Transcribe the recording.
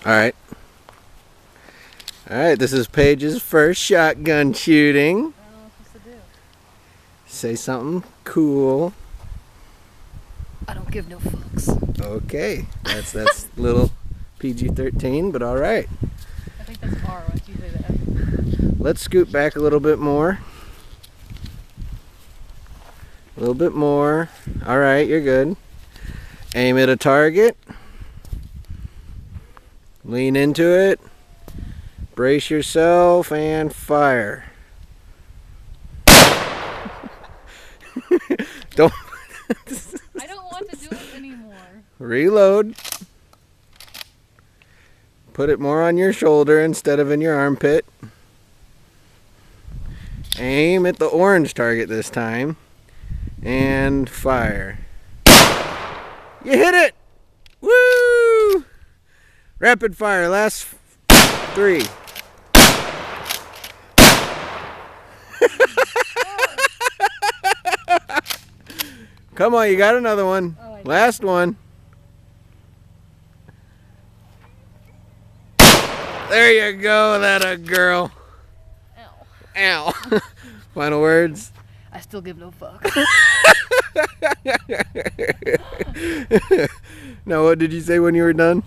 Alright. Alright, this is Paige's first shotgun shooting. I don't know what I'm supposed to do. Say something cool. I don't give no fucks. Okay. That's little PG-13, but alright. I think that's R once you say the F. Let's scoot back a little bit more. A little bit more. Alright, you're good. Aim at a target. Lean into it. Brace yourself and fire. Don't. I don't want to do it anymore. Reload. Put it more on your shoulder instead of in your armpit. Aim at the orange target this time. And fire. You hit it! Woo! Rapid fire, last 3. Come on, you got another one. Oh, Last one. There you go, that a girl. Ow. Ow. Final words? I still give no fuck. Now, what did you say when you were done?